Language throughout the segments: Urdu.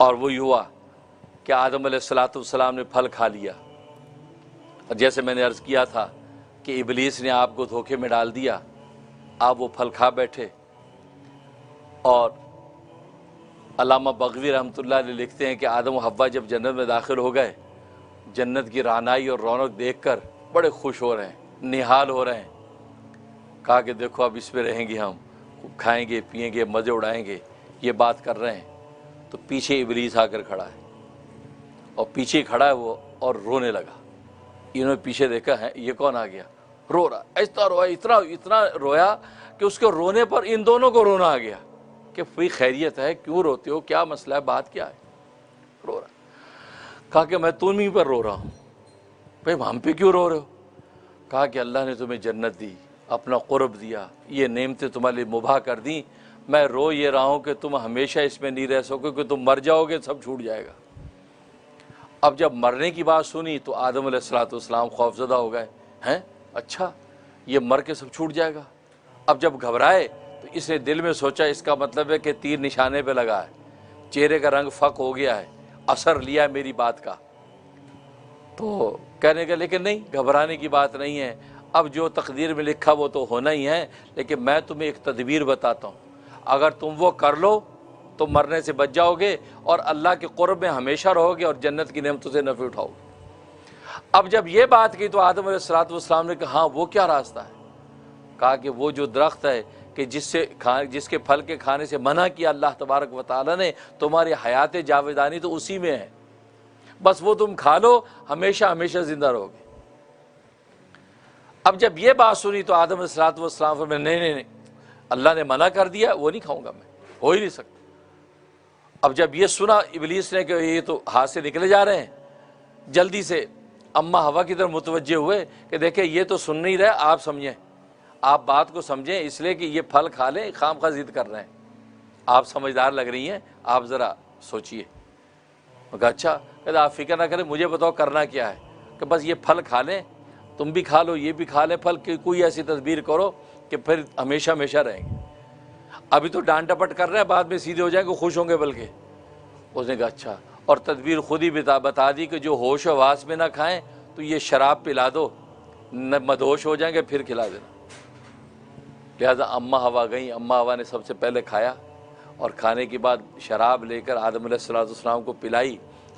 اور وہی ہوا کہ آدم علیہ السلام نے پھل کھا لیا، اور جیسے میں نے عرض کیا تھا کہ ابلیس نے آپ کو دھوکے میں ڈال دیا، آپ وہ پھل کھا بیٹھے۔ اور علامہ بغوی رحمۃ اللہ علیہ لکھتے ہیں کہ آدم و حوا جب جنت میں داخل ہو گئے، جنت کی رعنائی اور رونق دیکھ کر بڑے خوش ہو رہے ہیں، نہال ہو رہے ہیں۔ کہا کہ دیکھو اب اس پہ رہیں گے، ہم خوب کھائیں گے پئیں گے مزے اڑائیں گے، یہ بات کر رہے ہیں تو پیچھے ابلیس آ کر کھڑا ہے، اور پیچھے کھڑا ہے وہ اور رونے لگا۔ انہوں نے پیچھے دیکھا ہے یہ کون آ گیا، رو رہا، ایسا رویا، اتنا رویا کہ اس کے رونے پر ان دونوں کو رونا آ گیا کہ کوئی خیریت ہے، کیوں روتے ہو، کیا مسئلہ ہے، بات کیا ہے، رو رہا۔ کہا کہ میں تم ہی پر رو رہا ہوں۔ بھائی ہم پہ کیوں رو رہے ہو؟ کہا کہ اللہ نے تمہیں جنت دی، اپنا قرب دیا، یہ نعمتیں تمہارے لیے مباح کر دیں، میں رو یہ رہا ہوں کہ تم ہمیشہ اس میں نہیں رہ سکو کہ تم مر جاؤ گے، سب چھوٹ جائے گا۔ اب جب مرنے کی بات سنی تو آدم علیہ السلام خوفزدہ ہو گئے، ہیں اچھا یہ مر کے سب چھوٹ جائے گا۔ اب جب گھبرائے تو اس نے دل میں سوچا اس کا مطلب ہے کہ تیر نشانے پہ لگا ہے، چہرے کا رنگ فق ہو گیا ہے، اثر لیا ہے میری بات کا۔ تو کہنے کا لیکن نہیں، گھبرانے کی بات نہیں ہے، اب جو تقدیر میں لکھا وہ تو ہونا ہی ہے، لیکن میں تمہیں ایک تدبیر بتاتا ہوں، اگر تم وہ کر لو تو مرنے سے بچ جاؤ گے اور اللہ کے قرب میں ہمیشہ رہو گے اور جنت کی نعمتوں سے نفع اٹھاؤ گے۔ اب جب یہ بات کی تو آدم علیہ السلام نے کہا ہاں وہ کیا راستہ ہے؟ کہا کہ وہ جو درخت ہے کہ جس کے پھل کے کھانے سے منع کیا اللہ تبارک و تعالیٰ نے، تمہاری حیات جاویدانی تو اسی میں ہے، بس وہ تم کھا لو، ہمیشہ ہمیشہ زندہ رہو گے۔ اب جب یہ بات سنی تو آدم علیہ السلام فرمایا نہیں، اللہ نے منع کر دیا، وہ نہیں کھاؤں گا میں، ہو ہی نہیں سکتا۔ اب جب یہ سنا ابلیس نے کہ یہ تو ہاتھ سے نکلے جا رہے ہیں، جلدی سے اماں ہوا کی طرف متوجہ ہوئے کہ دیکھیں یہ تو سن نہیں رہے، آپ سمجھیں، آپ بات کو سمجھیں، اس لیے کہ یہ پھل کھا لیں، خام خواہ ضد کر رہے ہیں، آپ سمجھدار لگ رہی ہیں، آپ ذرا سوچئے۔ میں کہا اچھا، کہ آپ فکر نہ کریں، مجھے بتاؤ کرنا کیا ہے، کہ بس یہ پھل کھا لیں، تم بھی کھا لو، یہ بھی کھا لیں پھل، کوئی ایسی تدبیر کرو کہ پھر ہمیشہ ہمیشہ رہیں گے۔ ابھی تو ڈانٹ ڈپٹ کر رہے ہیں، بعد میں سیدھے ہو جائیں گے، خوش ہوں گے بلکہ۔ اس نے کہا اچھا، اور تدبیر خود ہی بتا دی کہ جو ہوش و حواس میں نہ کھائیں تو یہ شراب پلا دو، مدہوش ہو جائیں گے پھر کھلا دینا۔ لہٰذا اماں ہوا گئیں، اماں ہوا نے سب سے پہلے کھایا، اور کھانے کے بعد شراب لے کر آدم علیہ السلام کو پلائی،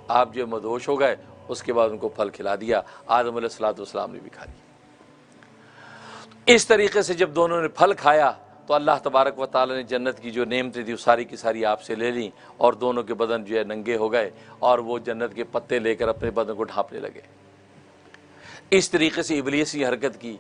آپ جو مدہوش ہو گئے، اس کے بعد ان کو پھل کھلا دیا، آدم علیہ السلام نے بھی کھا لیا۔ اس طریقے سے جب دونوں نے پھل کھایا تو اللہ تبارک و تعالی نے جنت کی جو نعمتیں تھیں وہ ساری کی ساری آپ سے لے لیں، اور دونوں کے بدن جو ہے ننگے ہو گئے، اور وہ جنت کے پتے لے کر اپنے بدن کو ڈھانپنے لگے۔ اس طریقے سے ابلیس کی حرکت کی۔